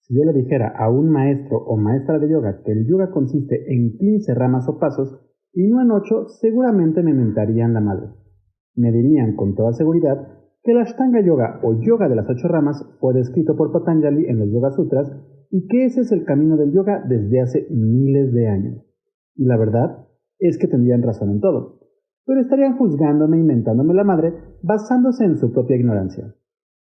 Si yo le dijera a un maestro o maestra de yoga que el yoga consiste en 15 ramas o pasos y no en 8, seguramente me mentarían la madre. Me dirían con toda seguridad que el Ashtanga Yoga o yoga de las 8 ramas fue descrito por Patanjali en los Yoga Sutras y que ese es el camino del yoga desde hace miles de años. Y la verdad es que tendrían razón en todo, pero estarían juzgándome y mentándome la madre basándose en su propia ignorancia.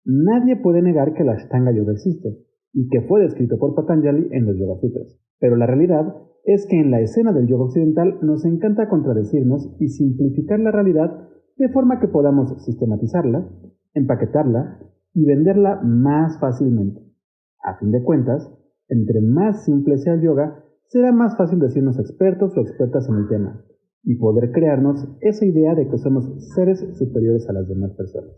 Nadie puede negar que el Ashtanga Yoga existe y que fue descrito por Patanjali en los Yoga Sutras, pero la realidad es que en la escena del yoga occidental nos encanta contradecirnos y simplificar la realidad de forma que podamos sistematizarla, empaquetarla y venderla más fácilmente. A fin de cuentas, entre más simple sea el yoga, será más fácil decirnos expertos o expertas en el tema y poder crearnos esa idea de que somos seres superiores a las demás personas.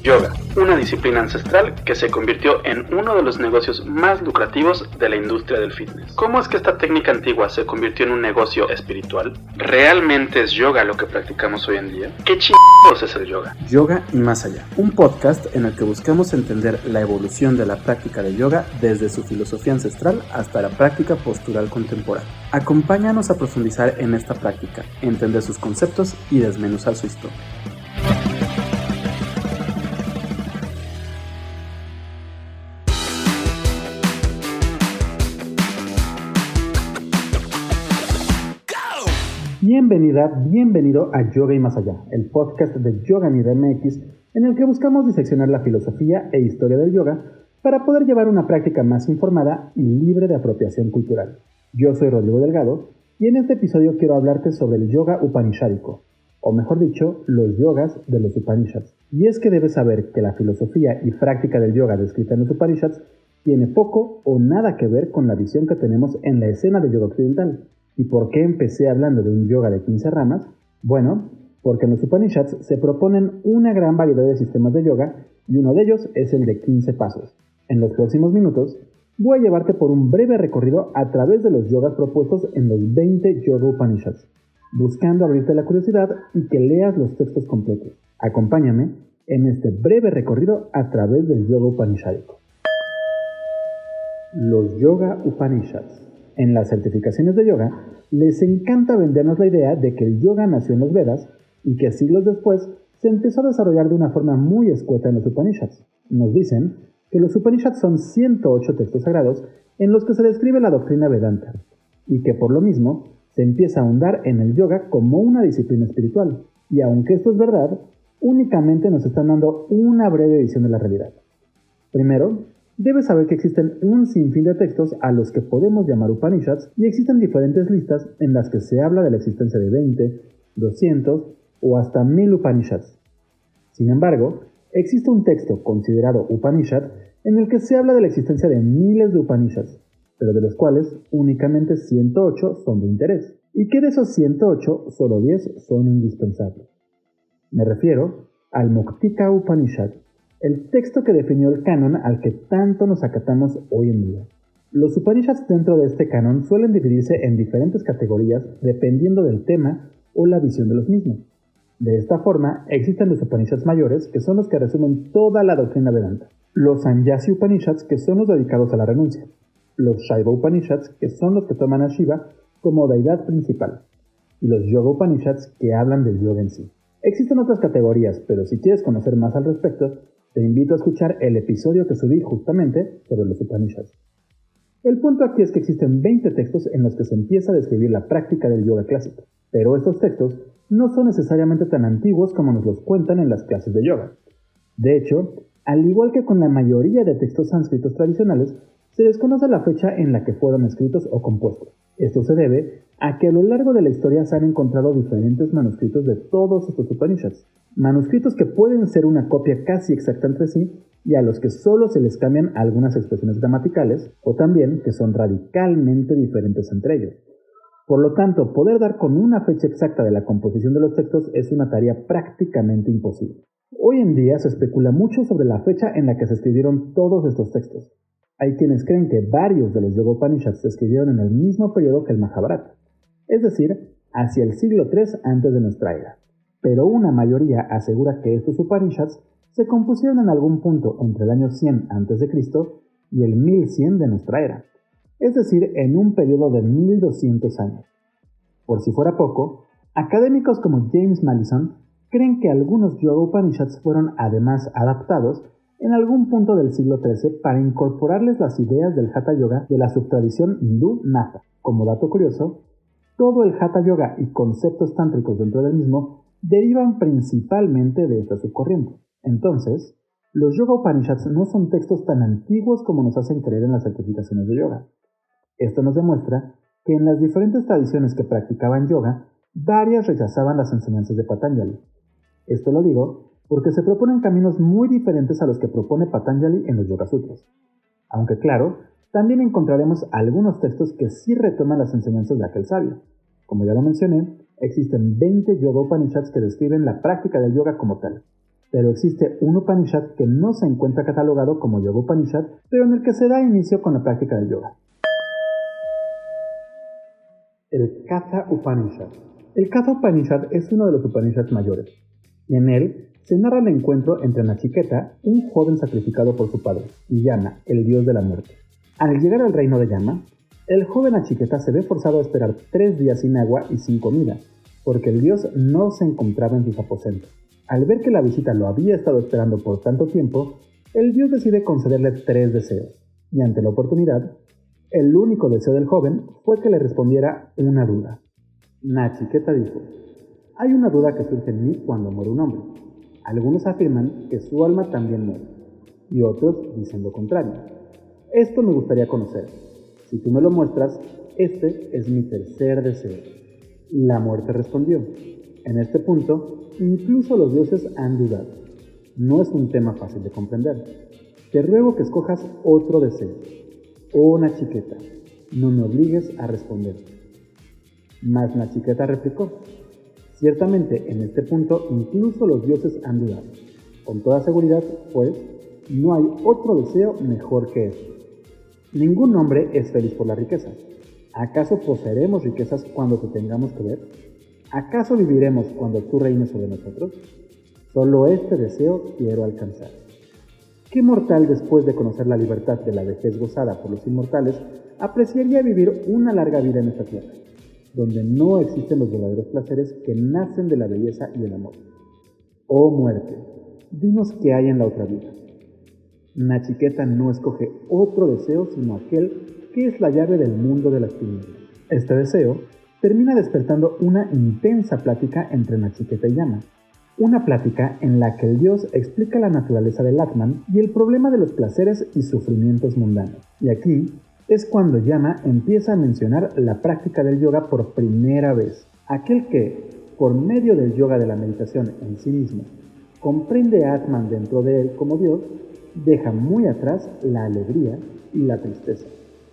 Yoga, una disciplina ancestral que se convirtió en uno de los negocios más lucrativos de la industria del fitness. ¿Cómo es que esta técnica antigua se convirtió en un negocio espiritual? ¿Realmente es yoga lo que practicamos hoy en día? ¿Qué chingados es el yoga? Yoga y más allá, un podcast en el que buscamos entender la evolución de la práctica de yoga desde su filosofía ancestral hasta la práctica postural contemporánea. Acompáñanos a profundizar en esta práctica, entender sus conceptos y desmenuzar su historia. Bienvenido a Yoga y Más Allá, el podcast de Yoga Nidra MX, en el que buscamos diseccionar la filosofía e historia del yoga para poder llevar una práctica más informada y libre de apropiación cultural. Yo soy Rodrigo Delgado y en este episodio quiero hablarte sobre el yoga upanishádico, o mejor dicho, los yogas de los Upanishads. Y es que debes saber que la filosofía y práctica del yoga descrita en los Upanishads tiene poco o nada que ver con la visión que tenemos en la escena del yoga occidental. ¿Y por qué empecé hablando de un yoga de 15 ramas? Bueno, porque en los Upanishads se proponen una gran variedad de sistemas de yoga y uno de ellos es el de 15 pasos. En los próximos minutos voy a llevarte por un breve recorrido a través de los yogas propuestos en los 20 Yoga Upanishads, buscando abrirte la curiosidad y que leas los textos completos. Acompáñame en este breve recorrido a través del yoga upanishádico. Los Yoga Upanishads. En las certificaciones de yoga, les encanta vendernos la idea de que el yoga nació en los Vedas y que siglos después se empezó a desarrollar de una forma muy escueta en los Upanishads. Nos dicen que los Upanishads son 108 textos sagrados en los que se describe la doctrina Vedanta y que por lo mismo se empieza a ahondar en el yoga como una disciplina espiritual. Y aunque esto es verdad, únicamente nos están dando una breve visión de la realidad. Primero, debes saber que existen un sinfín de textos a los que podemos llamar Upanishads y existen diferentes listas en las que se habla de la existencia de 20, 200 o hasta 1000 Upanishads. Sin embargo, existe un texto considerado Upanishad en el que se habla de la existencia de miles de Upanishads, pero de los cuales únicamente 108 son de interés, y que de esos 108 solo 10 son indispensables. Me refiero al Muktika Upanishad, el texto que definió el canon al que tanto nos acatamos hoy en día. Los Upanishads dentro de este canon suelen dividirse en diferentes categorías dependiendo del tema o la visión de los mismos. De esta forma, existen los Upanishads mayores, que son los que resumen toda la doctrina Vedanta, los Sanyasi Upanishads, que son los dedicados a la renuncia, los Shaiva Upanishads, que son los que toman a Shiva como deidad principal, y los Yoga Upanishads, que hablan del yoga en sí. Existen otras categorías, pero si quieres conocer más al respecto, te invito a escuchar el episodio que subí justamente sobre los Upanishads. El punto aquí es que existen 20 textos en los que se empieza a describir la práctica del yoga clásico, pero estos textos no son necesariamente tan antiguos como nos los cuentan en las clases de yoga. De hecho, al igual que con la mayoría de textos sánscritos tradicionales, se desconoce la fecha en la que fueron escritos o compuestos. Esto se debe a que a lo largo de la historia se han encontrado diferentes manuscritos de todos estos Upanishads, manuscritos que pueden ser una copia casi exacta entre sí y a los que solo se les cambian algunas expresiones gramaticales o también que son radicalmente diferentes entre ellos. Por lo tanto, poder dar con una fecha exacta de la composición de los textos es una tarea prácticamente imposible. Hoy en día se especula mucho sobre la fecha en la que se escribieron todos estos textos. Hay quienes creen que varios de los Yoga Upanishads se escribieron en el mismo periodo que el Mahabharata, es decir, hacia el siglo III antes de nuestra era. pero una mayoría asegura que estos Upanishads se compusieron en algún punto entre el año 100 a.C. y el 1100 de nuestra era, es decir, en un periodo de 1200 años. Por si fuera poco, académicos como James Malleson creen que algunos Yoga Upanishads fueron además adaptados en algún punto del siglo XIII para incorporarles las ideas del Hatha Yoga de la subtradición hindú Natha. Como dato curioso, todo el Hatha Yoga y conceptos tántricos dentro del mismo derivan principalmente de esta subcorriente. Entonces, los Yoga Upanishads no son textos tan antiguos como nos hacen creer en las certificaciones de yoga. Esto nos demuestra que en las diferentes tradiciones que practicaban yoga, varias rechazaban las enseñanzas de Patanjali. Esto lo digo porque se proponen caminos muy diferentes a los que propone Patanjali en los Yoga Sutras. Aunque claro, también encontraremos algunos textos que sí retoman las enseñanzas de aquel sabio. Como ya lo mencioné, existen 20 Yoga Upanishads que describen la práctica del yoga como tal. Pero existe un Upanishad que no se encuentra catalogado como Yoga Upanishad, pero en el que se da inicio con la práctica del yoga. El Katha Upanishad. El Katha Upanishad es uno de los Upanishads mayores, y en él se narra el encuentro entre Nachiketa, un joven sacrificado por su padre, y Yama, el dios de la muerte. Al llegar al reino de Yama, el joven Nachiketa se ve forzado a esperar 3 días sin agua y sin comida, porque el dios no se encontraba en sus aposentos. Al ver que la visita lo había estado esperando por tanto tiempo, el dios decide concederle 3 deseos, y ante la oportunidad, el único deseo del joven fue que le respondiera una duda. Nachiketa dijo: hay una duda que surge en mí cuando muere un hombre. Algunos afirman que su alma también muere, y otros dicen lo contrario. Esto me gustaría conocer. Si tú me lo muestras, este es mi tercer deseo. La muerte respondió: en este punto, incluso los dioses han dudado. No es un tema fácil de comprender. Te ruego que escojas otro deseo. Oh Nachiketa, no me obligues a responder. Mas Nachiketa replicó: ciertamente en este punto incluso los dioses han dudado. Con toda seguridad, pues, no hay otro deseo mejor que este. Ningún hombre es feliz por la riqueza. ¿Acaso poseeremos riquezas cuando te tengamos que ver? ¿Acaso viviremos cuando tú reines sobre nosotros? Solo este deseo quiero alcanzar. ¿Qué mortal, después de conocer la libertad de la vejez gozada por los inmortales, apreciaría vivir una larga vida en esta tierra, donde no existen los verdaderos placeres que nacen de la belleza y el amor? Oh muerte, dinos qué hay en la otra vida. Nachiketa no escoge otro deseo sino aquel que es la llave del mundo de las tinieblas. Este deseo termina despertando una intensa plática entre Nachiketa y Yama. Una plática en la que el dios explica la naturaleza del Atman y el problema de los placeres y sufrimientos mundanos. Y aquí es cuando Yama empieza a mencionar la práctica del yoga por primera vez. Aquel que, por medio del yoga de la meditación en sí mismo, comprende a Atman dentro de él como Dios, deja muy atrás la alegría y la tristeza.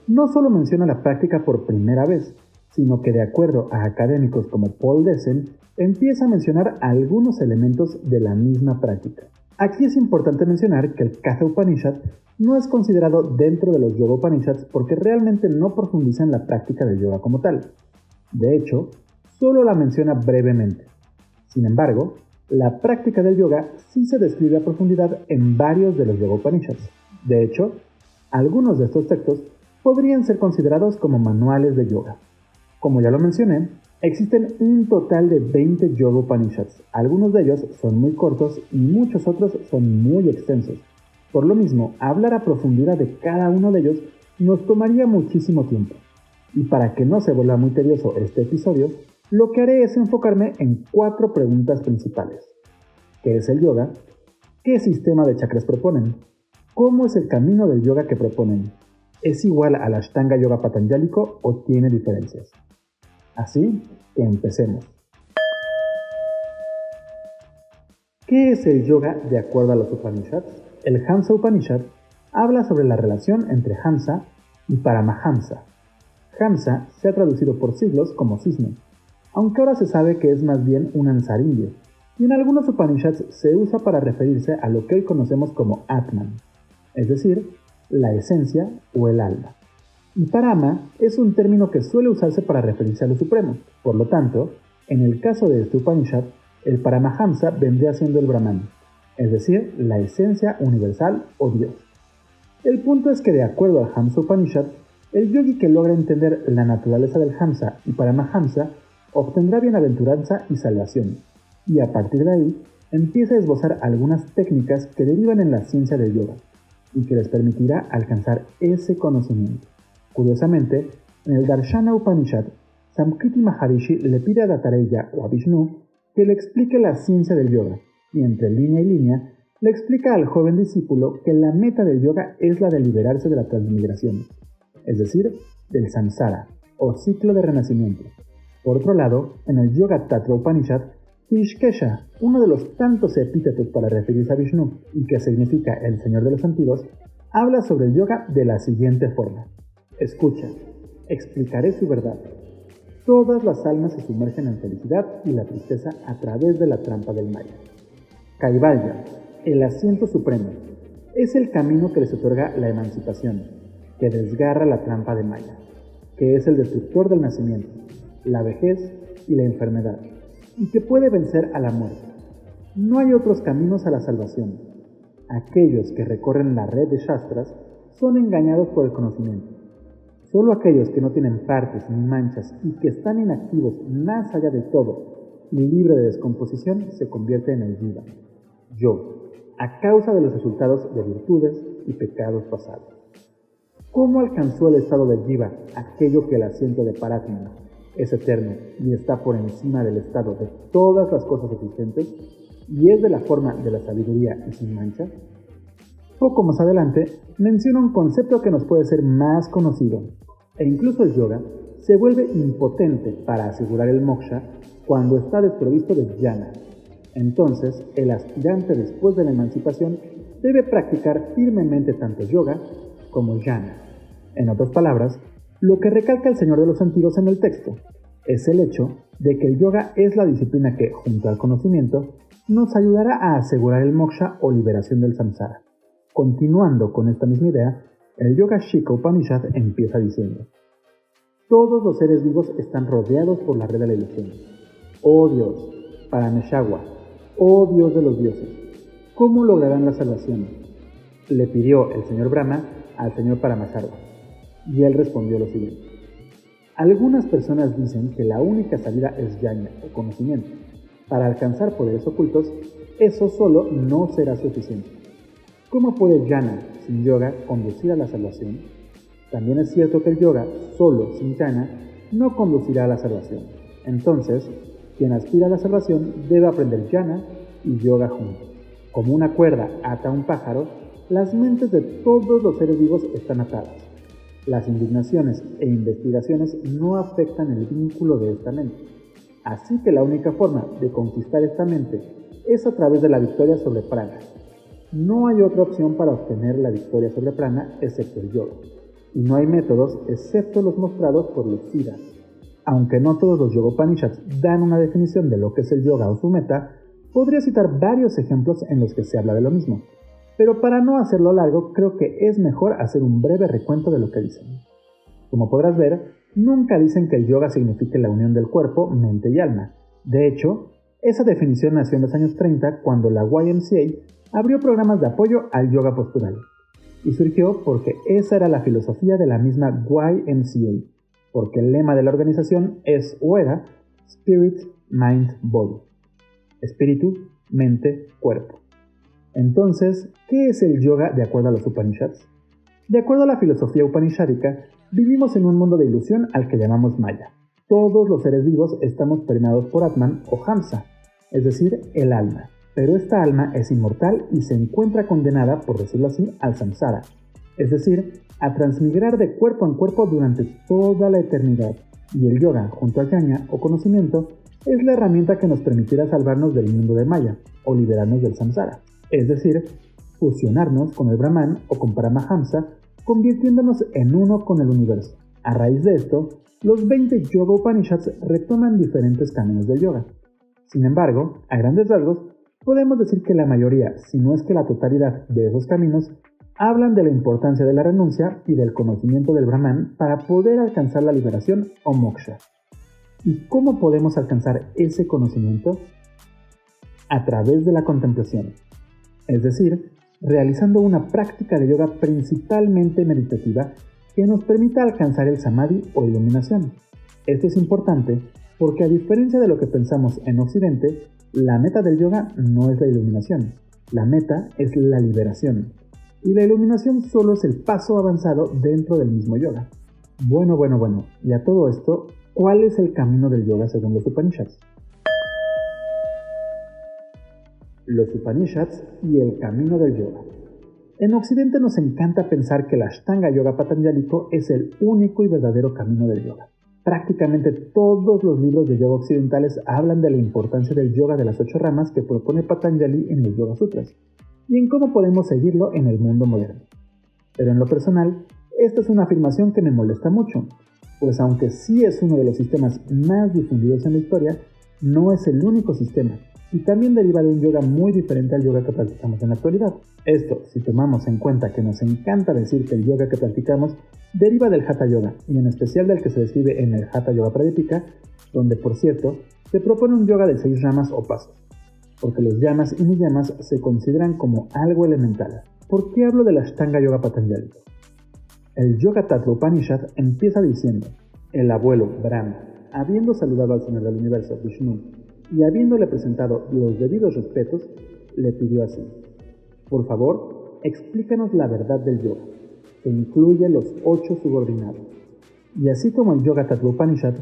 No solo menciona la práctica por primera vez, sino que de acuerdo a académicos como Paul Dessen, empieza a mencionar algunos elementos de la misma práctica. Aquí es importante mencionar que el Katha Upanishad no es considerado dentro de los Yoga Upanishads porque realmente no profundiza en la práctica del yoga como tal. De hecho, solo la menciona brevemente. Sin embargo, la práctica del yoga sí se describe a profundidad en varios de los Yoga Upanishads. De hecho, algunos de estos textos podrían ser considerados como manuales de yoga. Como ya lo mencioné, existen un total de 20 Yoga Upanishads. Algunos de ellos son muy cortos y muchos otros son muy extensos. Por lo mismo, hablar a profundidad de cada uno de ellos nos tomaría muchísimo tiempo. Y para que no se vuelva muy tedioso este episodio, lo que haré es enfocarme en 4 preguntas principales. ¿Qué es el yoga? ¿Qué sistema de chakras proponen? ¿Cómo es el camino del yoga que proponen? ¿Es igual al Ashtanga Yoga Patanjálico o tiene diferencias? Así que empecemos. ¿Qué es el yoga de acuerdo a los Upanishads? El Hamsa Upanishad habla sobre la relación entre Hamsa y Paramahamsa. Hamsa se ha traducido por siglos como cisne, aunque ahora se sabe que es más bien un ansar indio, y en algunos Upanishads se usa para referirse a lo que hoy conocemos como Atman, es decir, la esencia o el alma. Y Parama es un término que suele usarse para referirse a lo supremo. Por lo tanto, en el caso de este Upanishad, El Paramahamsa vendría siendo el Brahman, es decir, la esencia universal o Dios. El punto es que de acuerdo al Hamsa Upanishad, el yogi que logra entender la naturaleza del Hamsa y Paramahamsa obtendrá bienaventuranza y salvación, y a partir de ahí empieza a esbozar algunas técnicas que derivan en la ciencia del yoga y que les permitirá alcanzar ese conocimiento. Curiosamente, en el Darshana Upanishad, Samkriti Maharishi le pide a Dattareya o a Vishnu que le explique la ciencia del yoga, y entre línea y línea le explica al joven discípulo que la meta del yoga es la de liberarse de la transmigración, es decir, del samsara, o ciclo de renacimiento. Por otro lado, en el Yoga Tatra Upanishad, Hrishikesha, uno de los tantos epítetos para referirse a Vishnu y que significa el Señor de los Sentidos, habla sobre el yoga de la siguiente forma. Escucha, explicaré su verdad. Todas las almas se sumergen en felicidad y la tristeza a través de la trampa del Maya. Kaivalya, el asiento supremo, es el camino que les otorga la emancipación, que desgarra la trampa de Maya, que es el destructor del nacimiento, la vejez y la enfermedad, y que puede vencer a la muerte. No hay otros caminos a la salvación. Aquellos que recorren la red de Shastras son engañados por el conocimiento. Solo aquellos que no tienen partes ni manchas y que están inactivos más allá de todo y libre de descomposición se convierte en el Jiva, yo, a causa de los resultados de virtudes y pecados pasados. ¿Cómo alcanzó el estado del Jiva aquello que el asiento de Paratma es eterno y está por encima del estado de todas las cosas existentes y es de la forma de la sabiduría y sin mancha? Poco más adelante menciona un concepto que nos puede ser más conocido, e incluso el yoga se vuelve impotente para asegurar el moksha cuando está desprovisto de jnana. Entonces, el aspirante después de la emancipación debe practicar firmemente tanto yoga como jnana. En otras palabras, lo que recalca el Señor de los Sentidos en el texto es el hecho de que el yoga es la disciplina que, junto al conocimiento, nos ayudará a asegurar el moksha o liberación del samsara. Continuando con esta misma idea, el Yoga Shikha Upanishad empieza diciendo: todos los seres vivos están rodeados por la red de la ilusión. Oh Dios, Parameshagua, oh Dios de los dioses, ¿cómo lograrán la salvación? Le pidió el señor Brahma al señor Paramasarva, y él respondió lo siguiente: algunas personas dicen que la única salida es jnana o conocimiento. Para alcanzar poderes ocultos, eso solo no será suficiente. ¿Cómo puede jnana sin yoga conducir a la salvación? También es cierto que el yoga solo sin jnana no conducirá a la salvación. Entonces, quien aspira a la salvación debe aprender jnana y yoga juntos. Como una cuerda ata a un pájaro, las mentes de todos los seres vivos están atadas. Las indignaciones e investigaciones no afectan el vínculo de esta mente. Así que la única forma de conquistar esta mente es a través de la victoria sobre prana. No hay otra opción para obtener la victoria sobre prana excepto el yoga, y no hay métodos excepto los mostrados por los Siddhas. Aunque no todos los Yoga Upanishads dan una definición de lo que es el yoga o su meta, podría citar varios ejemplos en los que se habla de lo mismo, pero para no hacerlo largo, creo que es mejor hacer un breve recuento de lo que dicen. Como podrás ver, nunca dicen que el yoga signifique la unión del cuerpo, mente y alma. De hecho, esa definición nació en los años 30 cuando la YMCA abrió programas de apoyo al yoga postural. Y surgió porque esa era la filosofía de la misma YMCA, porque el lema de la organización es o era Spirit, Mind, Body. Espíritu, mente, cuerpo. Entonces, ¿qué es el yoga de acuerdo a los Upanishads? De acuerdo a la filosofía upanishádica, vivimos en un mundo de ilusión al que llamamos Maya. Todos los seres vivos estamos permeados por Atman o Hamsa, es decir, el alma. Pero esta alma es inmortal y se encuentra condenada, por decirlo así, al samsara, es decir, a transmigrar de cuerpo en cuerpo durante toda la eternidad. Y el yoga, junto al jnana o conocimiento, es la herramienta que nos permitirá salvarnos del mundo de Maya o liberarnos del samsara, es decir, fusionarnos con el Brahman o con Paramahamsa, convirtiéndonos en uno con el universo. A raíz de esto, los 20 Yoga Upanishads retoman diferentes caminos del yoga. Sin embargo, a grandes rasgos, podemos decir que la mayoría, si no es que la totalidad de esos caminos, hablan de la importancia de la renuncia y del conocimiento del Brahman para poder alcanzar la liberación o moksha. ¿Y cómo podemos alcanzar ese conocimiento? a través de la contemplación, es decir, realizando una práctica de yoga principalmente meditativa que nos permita alcanzar el samadhi o iluminación. Esto es importante porque, a diferencia de lo que pensamos en Occidente, la meta del yoga no es la iluminación, la meta es la liberación, y la iluminación solo es el paso avanzado dentro del mismo yoga. Bueno, y a todo esto, ¿cuál es el camino del yoga según los Upanishads? Los Upanishads y el camino del yoga. En Occidente nos encanta pensar que el Ashtanga Yoga Patanjálico es el único y verdadero camino del yoga. Prácticamente todos los libros de yoga occidentales hablan de la importancia del yoga de las 8 ramas que propone Patanjali en los Yoga Sutras, y en cómo podemos seguirlo en el mundo moderno. Pero en lo personal, esta es una afirmación que me molesta mucho, pues aunque sí es uno de los sistemas más difundidos en la historia, no es el único sistema, y también deriva de un yoga muy diferente al yoga que practicamos en la actualidad. Esto, si tomamos en cuenta que nos encanta decir que el yoga que practicamos deriva del Hatha Yoga, y en especial del que se describe en el Hatha Yoga Pradipika, donde, por cierto, se propone un yoga de 6 ramas o pasos, porque los yamas y niyamas se consideran como algo elemental. ¿Por qué hablo del Ashtanga Yoga Patanjálico? El Yoga Tatra Upanishad empieza diciendo: el abuelo Brahma, habiendo saludado al Señor del Universo, Vishnu, y habiéndole presentado los debidos respetos, le pidió así: por favor, explícanos la verdad del yoga, que incluye los 8 subordinados. Y así como el Yoga Tatra Upanishad,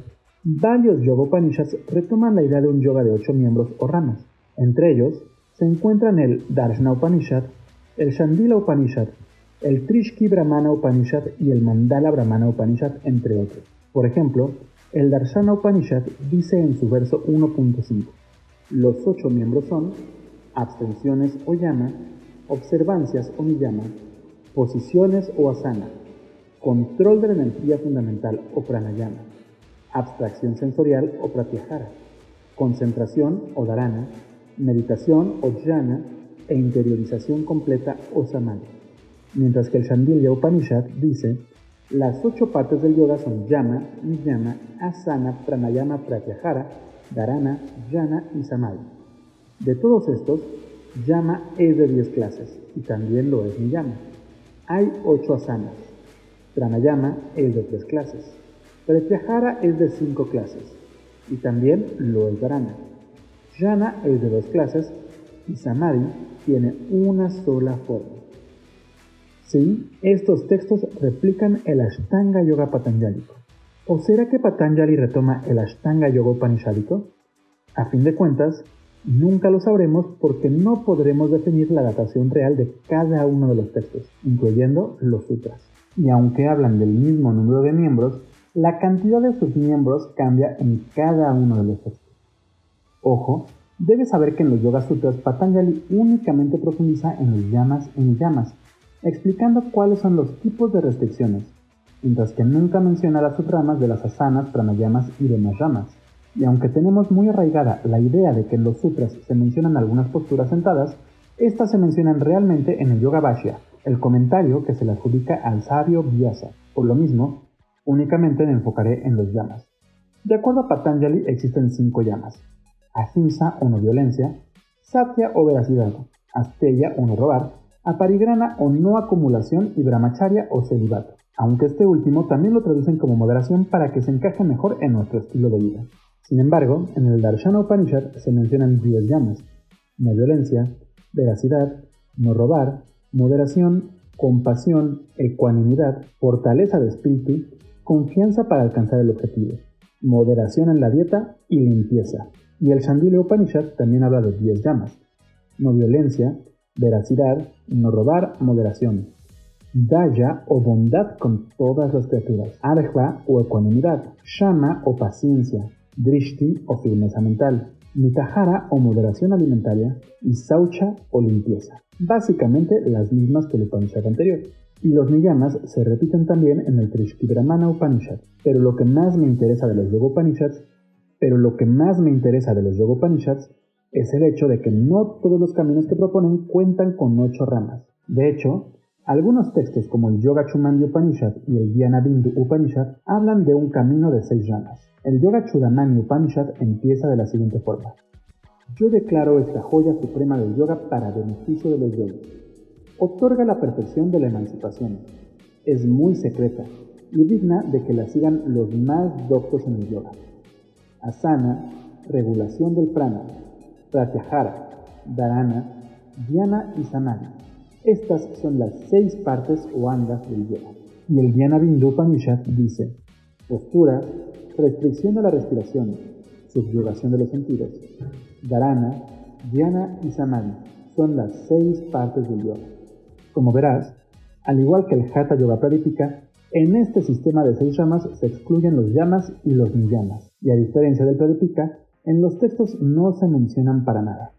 varios Yoga Upanishads retoman la idea de un yoga de 8 miembros o ramas. Entre ellos se encuentran el Darshana Upanishad, el Shandila Upanishad, el Trishki Brahmana Upanishad y el Mandala Brahmana Upanishad, entre otros. Por ejemplo, el Darshana Upanishad dice en su verso 1.5: los 8 miembros son abstenciones o yama, observancias o niyama, posiciones o asana, control de la energía fundamental o pranayama, abstracción sensorial o pratyahara, concentración o dharana, meditación o jhana e interiorización completa o samadhi. Mientras que el Shandilya Upanishad dice: las 8 partes del yoga son yama, niyama, asana, pranayama, pratyahara, dharana, jhana y samadhi. De todos estos, yama es de 10 clases y también lo es niyama. Hay 8 asanas. Pranayama es de 3 clases. Pratyahara es de 5 clases y también lo es dharana. Jhana es de 2 clases y samadhi tiene una sola forma. Sí, estos textos replican el Ashtanga Yoga Patanjálico. ¿O será que Patanjali retoma el Ashtanga Yoga Upanishádico? A fin de cuentas, nunca lo sabremos porque no podremos definir la datación real de cada uno de los textos, incluyendo los sutras. Y aunque hablan del mismo número de miembros, la cantidad de sus miembros cambia en cada uno de los textos. Ojo, debes saber que en los Yoga Sutras Patanjali únicamente profundiza en los yamas y niyamas, explicando cuáles son los tipos de restricciones, mientras que nunca menciona las subramas de las asanas, pranayamas y demás ramas. Y aunque tenemos muy arraigada la idea de que en los sutras se mencionan algunas posturas sentadas, estas se mencionan realmente en el Yoga Bhashya, el comentario que se le adjudica al sabio Vyasa. Por lo mismo, únicamente me enfocaré en los yamas. De acuerdo a Patanjali, existen 5 yamas: ahimsa o no violencia, satya o veracidad, asteya o no robar, aparigrana o no acumulación y brahmacharya o celibato, aunque este último también lo traducen como moderación para que se encaje mejor en nuestro estilo de vida. Sin embargo, en el Darshana Upanishad se mencionan 10 yamas: no violencia, veracidad, no robar, moderación, compasión, ecuanimidad, fortaleza de espíritu, confianza para alcanzar el objetivo, moderación en la dieta y limpieza. Y el Shandilya Upanishad también habla de 10 yamas: no violencia, veracidad, no robar, moderación, daya o bondad con todas las criaturas, arjva o ecuanimidad, shama o paciencia, drishti o firmeza mental, mitahara o moderación alimentaria y saucha o limpieza. Básicamente las mismas que el Upanishad anterior. Y los niyamas se repiten también en el Trishki Brahmana Upanishad. Pero lo que más me interesa de los Yoga Upanishads es el hecho de que no todos los caminos que proponen cuentan con 8 ramas. De hecho, algunos textos como el Yoga Chudamani Upanishad y el Jnana Bindu Upanishad hablan de un camino de 6 ramas. El Yoga Chudamani Upanishad empieza de la siguiente forma: Yo declaro esta joya suprema del yoga para beneficio de los yogis. Otorga la perfección de la emancipación. Es muy secreta y digna de que la sigan los más doctos en el yoga. Asana, regulación del prana, pratyahara, dharana, dhyana y samadhi. Estas son las 6 partes o angas del yoga. Y el Dhyana Bindu Upanishad dice: postura, restricción de la respiración, subyugación de los sentidos. Dharana, dhyana y samadhi son las 6 partes del yoga. Como verás, al igual que el Hatha Yoga Pradipika, en este sistema de 6 ramas se excluyen los yamas y los niyamas, y a diferencia del Pradipika, en los textos no se mencionan para nada.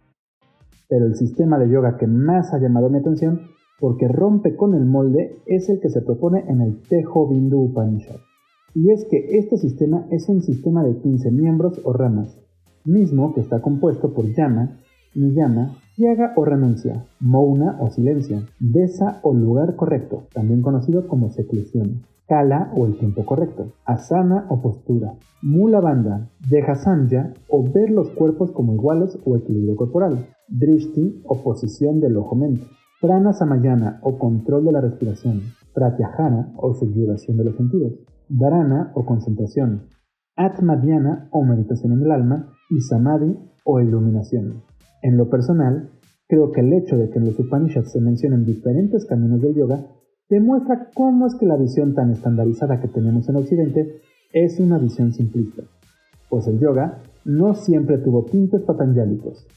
Pero el sistema de yoga que más ha llamado mi atención, porque rompe con el molde, es el que se propone en el Tejo Bindu Upanishad. Y es que este sistema es un sistema de 15 miembros o ramas, mismo que está compuesto por yama, niyama, tyaga o renuncia, mouna o silencio, desa o lugar correcto, también conocido como seclusión, kala o el tiempo correcto, asana o postura, mula bandha, deha sanja o ver los cuerpos como iguales o equilibrio corporal, drishti o posición del ojo-mente, prana samayana o control de la respiración, pratyahara o subyugación de los sentidos, dharana o concentración, atma dhyana o meditación en el alma y samadhi o iluminación. En lo personal, creo que el hecho de que en los Upanishads se mencionen diferentes caminos del yoga demuestra cómo es que la visión tan estandarizada que tenemos en Occidente es una visión simplista, pues el yoga no siempre tuvo tintes patanjálicos.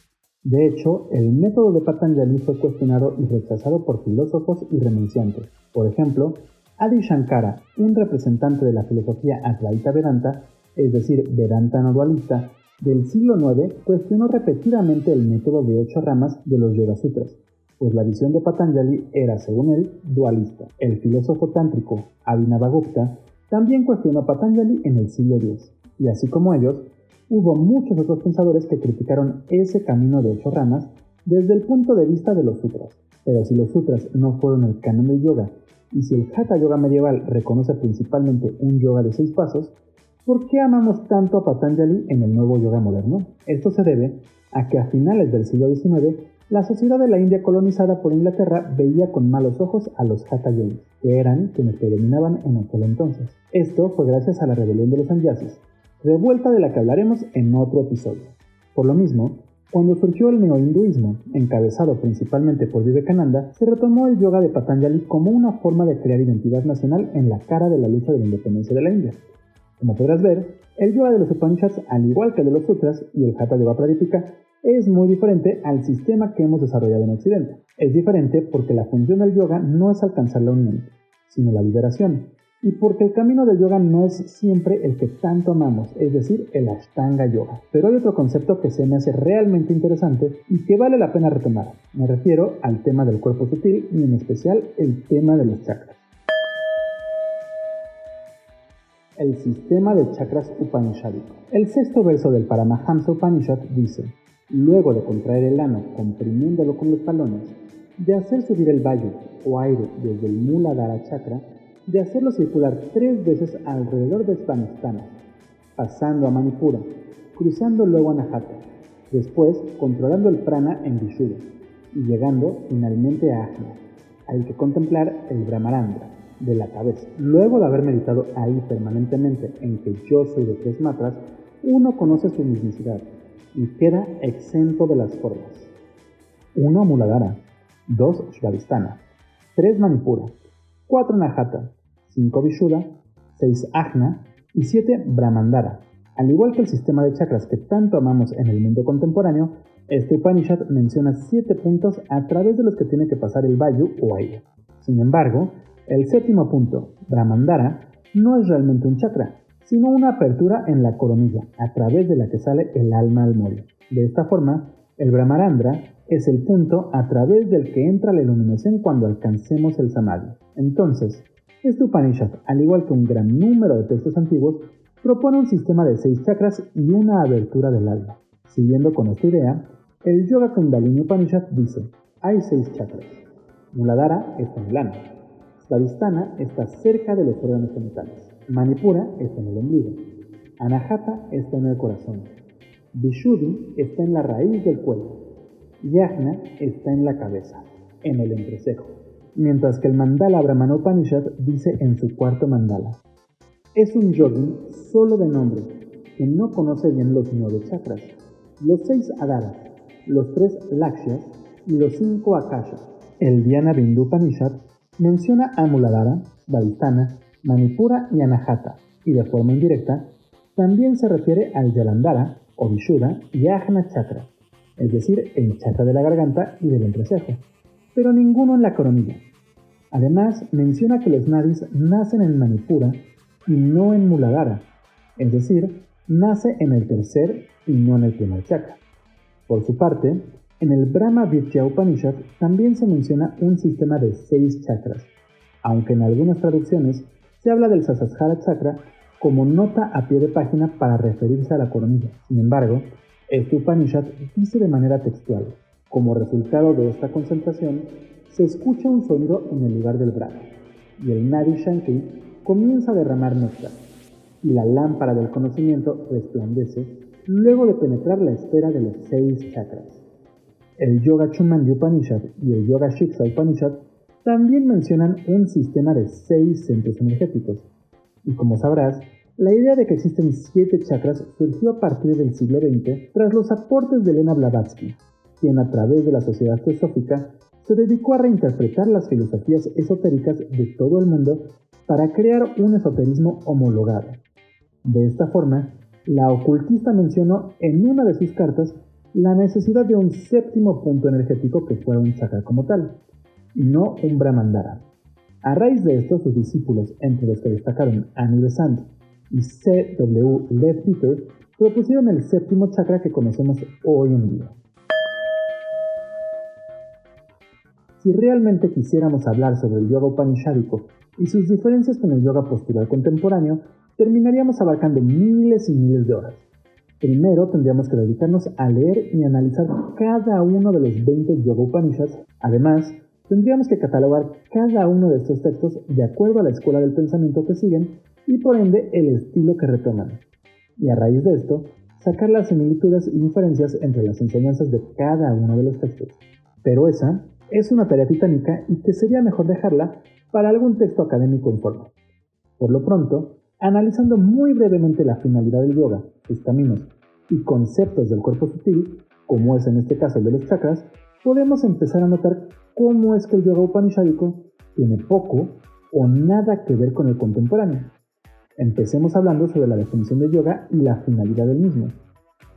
De hecho, el método de Patanjali fue cuestionado y rechazado por filósofos y renunciantes. Por ejemplo, Adi Shankara, un representante de la filosofía Advaita Vedanta, es decir, Vedanta no dualista, del siglo IX, cuestionó repetidamente el método de 8 ramas de los Yoga Sutras, pues la visión de Patanjali era, según él, dualista. El filósofo tántrico Abhinavagupta también cuestionó a Patanjali en el siglo X, y así como ellos, hubo muchos otros pensadores que criticaron ese camino de 8 ramas desde el punto de vista de los sutras. Pero si los sutras no fueron el canon del yoga, y si el Hatha Yoga medieval reconoce principalmente un yoga de 6 pasos, ¿por qué amamos tanto a Patanjali en el nuevo yoga moderno? Esto se debe a que a finales del siglo XIX, la sociedad de la India colonizada por Inglaterra veía con malos ojos a los Hatha Yogis, que eran quienes predominaban en aquel entonces. Esto fue gracias a la rebelión de los sannyasis, revuelta de la que hablaremos en otro episodio. Por lo mismo, cuando surgió el neohinduismo, encabezado principalmente por Vivekananda, se retomó el yoga de Patanjali como una forma de crear identidad nacional en la cara de la lucha de la independencia de la India. Como podrás ver, el yoga de los Upanishads, al igual que el de los sutras y el Hatha Yoga Pradipika, es muy diferente al sistema que hemos desarrollado en Occidente. Es diferente porque la función del yoga no es alcanzar la unión, sino la liberación, y porque el camino del yoga no es siempre el que tanto amamos, es decir, el Ashtanga Yoga. Pero hay otro concepto que se me hace realmente interesante y que vale la pena retomar. Me refiero al tema del cuerpo sutil y en especial el tema de los chakras. El sistema de chakras upanishádico. El 6º verso del Paramahamsa Upanishad dice: luego de contraer el ano comprimiéndolo con los talones, de hacer subir el vayu o aire desde el Muladhara chakra, de hacerlo circular 3 veces alrededor de Svanastana, pasando a Manipura, cruzando luego a Anahata, después controlando el prana en Vishuddha y llegando finalmente a Ajna. Hay que contemplar el Brahmarandra de la cabeza. Luego de haber meditado ahí permanentemente en que yo soy de 3 matras, uno conoce su mismicidad y queda exento de las formas. 1 Muladhara, 2 Svadhisthana, 3 Manipura, 4 Anahata, 5 Vishuddha, 6 Ajna y 7 Brahmandara. Al igual que el sistema de chakras que tanto amamos en el mundo contemporáneo, este Upanishad menciona 7 puntos a través de los que tiene que pasar el vayu o aire. Sin embargo, el 7º punto, Brahmandara, no es realmente un chakra, sino una apertura en la coronilla, a través de la que sale el alma al morir. De esta forma, el Brahmarandra es el punto a través del que entra la iluminación cuando alcancemos el Samadhi. Entonces, este Upanishad, al igual que un gran número de textos antiguos, propone un sistema de 6 chakras y una abertura del alma. Siguiendo con esta idea, el Yoga Kundalini Upanishad dice: hay 6 chakras. Muladhara está en el ano. Svadhisthana está cerca de los órganos genitales. Manipura está en el ombligo. Anahata está en el corazón. Vishuddhi está en la raíz del cuello. Yajna está en la cabeza, en el entrecejo. Mientras que el mandala Brahmana Upanishad dice en su cuarto mandala: es un yogin solo de nombre, que no conoce bien los 9 chakras, los 6 adaras, los 3 lakshyas y los 5 akashas. El Dhyana Bindu Upanishad menciona a Muladhara, Svadhisthana, Manipura y Anahata, y de forma indirecta también se refiere al Jalandhara o Vishuddha y Ajna chakra, es decir, el chakra de la garganta y del entrecejo, pero ninguno en la coronilla. Además, menciona que los nadis nacen en Manipura y no en Muladhara, es decir, nace en el tercer y no en el primer chakra. Por su parte, en el Brahma Vidyā Upanishad también se menciona un sistema de 6 chakras, aunque en algunas traducciones se habla del Sahasrara chakra como nota a pie de página para referirse a la coronilla. Sin embargo, este Upanishad dice de manera textual: como resultado de esta concentración, se escucha un sonido en el lugar del brazo, y el Nadi Shankri comienza a derramar néctar, y la lámpara del conocimiento resplandece luego de penetrar la esfera de los 6 chakras. El Yoga Chumandya Upanishad y el Yoga Shiksha Upanishad también mencionan un sistema de 6 centros energéticos, y como sabrás, la idea de que existen 7 chakras surgió a partir del siglo XX tras los aportes de Elena Blavatsky, quien a través de la Sociedad Teosófica se dedicó a reinterpretar las filosofías esotéricas de todo el mundo para crear un esoterismo homologado. De esta forma, la ocultista mencionó en una de sus cartas la necesidad de un 7º punto energético que fuera un chakra como tal, y no un brahmandara. A raíz de esto, sus discípulos, entre los que destacaron Annie Besant y C.W. Leadbeater, propusieron el 7º chakra que conocemos hoy en día. Si realmente quisiéramos hablar sobre el yoga upanishádico y sus diferencias con el yoga postural contemporáneo, terminaríamos abarcando miles y miles de horas. Primero tendríamos que dedicarnos a leer y analizar cada uno de los 20 Yoga Upanishads. Además, tendríamos que catalogar cada uno de estos textos de acuerdo a la escuela del pensamiento que siguen y por ende el estilo que retoman. Y a raíz de esto, sacar las similitudes y diferencias entre las enseñanzas de cada uno de los textos. Pero esa es una tarea titánica y que sería mejor dejarla para algún texto académico en forma. Por lo pronto, analizando muy brevemente la finalidad del yoga, sus caminos y conceptos del cuerpo sutil, como es en este caso el de los chakras, podemos empezar a notar cómo es que el yoga upanishádico tiene poco o nada que ver con el contemporáneo. Empecemos hablando sobre la definición de yoga y la finalidad del mismo.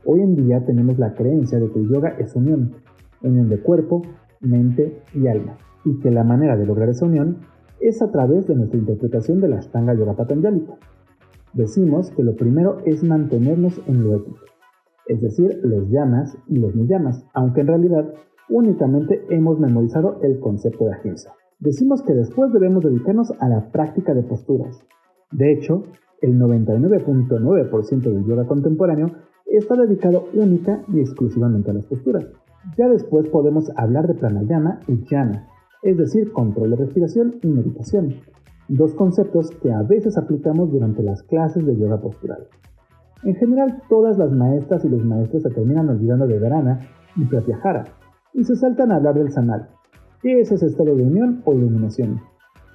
Hoy en día tenemos la creencia de que el yoga es unión de cuerpo, mente y alma, y que la manera de lograr esa unión es a través de nuestra interpretación de la Ashtanga Yoga Patanjálika. Decimos que lo primero es mantenernos en lo ético, es decir, los yamas y los niyamas, aunque en realidad únicamente hemos memorizado el concepto de ahimsa. Decimos que después debemos dedicarnos a la práctica de posturas. De hecho, el 99.9% del yoga contemporáneo está dedicado única y exclusivamente a las posturas. Ya después podemos hablar de pranayama y jhana, es decir, control de respiración y meditación, dos conceptos que a veces aplicamos durante las clases de yoga postural. En general, todas las maestras y los maestros se terminan olvidando de dharana y pratyahara y se saltan a hablar del sanal, que es ese estado de unión o iluminación.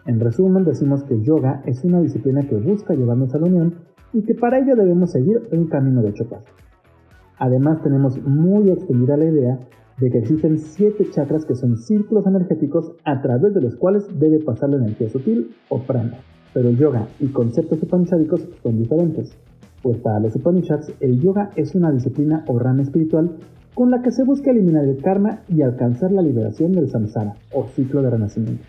En resumen, decimos que yoga es una disciplina que busca llevarnos a la unión y que para ello debemos seguir un camino de 8 pasos. Además, tenemos muy extendida la idea de que existen 7 chakras que son círculos energéticos a través de los cuales debe pasar la energía sutil o prana. Pero el yoga y conceptos upanishádicos son diferentes, pues para los Upanishads el yoga es una disciplina o rama espiritual con la que se busca eliminar el karma y alcanzar la liberación del samsara o ciclo de renacimiento.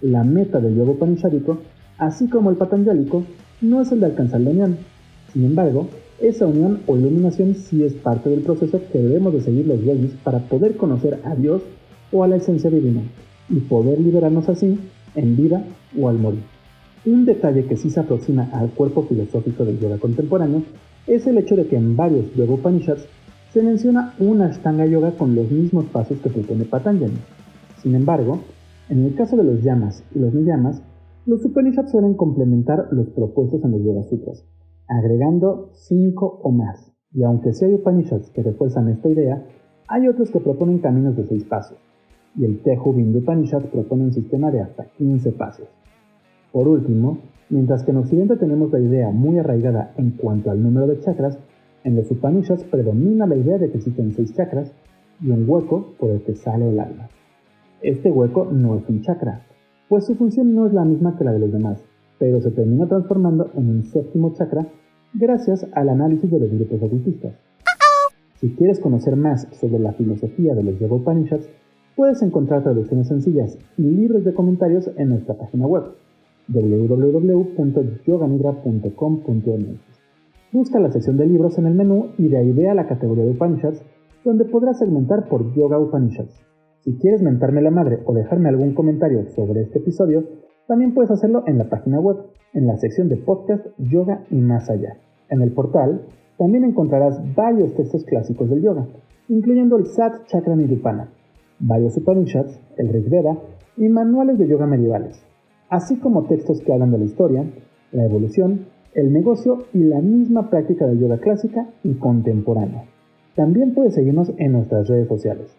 La meta del yoga upanishádico, así como el patanjálico, no es el de alcanzar la unión. Sin embargo, esa unión o iluminación sí es parte del proceso que debemos de seguir los yogis para poder conocer a Dios o a la esencia divina y poder liberarnos así en vida o al morir. Un detalle que sí se aproxima al cuerpo filosófico del yoga contemporáneo es el hecho de que en varios Yoga Upanishads se menciona una Ashtanga Yoga con los mismos pasos que propone Patanjali. Sin embargo, en el caso de los yamas y los niyamas, los Upanishads suelen complementar los propuestos en los Yoga Sutras, agregando 5 o más. Y aunque sí hay Upanishads que refuerzan esta idea, hay otros que proponen caminos de 6 pasos, y el Tejo Bindu Upanishad propone un sistema de hasta 15 pasos. Por último, mientras que en Occidente tenemos la idea muy arraigada en cuanto al número de chakras, en los Upanishads predomina la idea de que existen 6 chakras y un hueco por el que sale el alma. Este hueco no es un chakra, pues su función no es la misma que la de los demás, pero se termina transformando en un 7º chakra gracias al análisis de los grupos ocultistas. Si quieres conocer más sobre la filosofía de los Yoga Upanishads, puedes encontrar traducciones sencillas y libros de comentarios en nuestra página web www.yoganidra.com.mx. Busca la sección de libros en el menú y de ahí ve a la categoría de Upanishads, donde podrás segmentar por Yoga Upanishads. Si quieres mentarme la madre o dejarme algún comentario sobre este episodio, también puedes hacerlo en la página web, en la sección de podcast Yoga y Más Allá. En el portal también encontrarás varios textos clásicos del yoga, incluyendo el Sat Chakra Nirupana, varios Upanishads, el Rig Veda y manuales de yoga medievales, así como textos que hablan de la historia, la evolución, el negocio y la misma práctica de yoga clásica y contemporánea. También puedes seguirnos en nuestras redes sociales.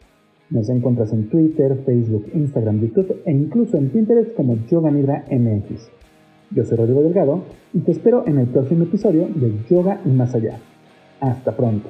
Nos encuentras en Twitter, Facebook, Instagram, YouTube e incluso en Pinterest como Yoga Nidra MX. Yo soy Rodrigo Delgado y te espero en el próximo episodio de Yoga y Más Allá. Hasta pronto.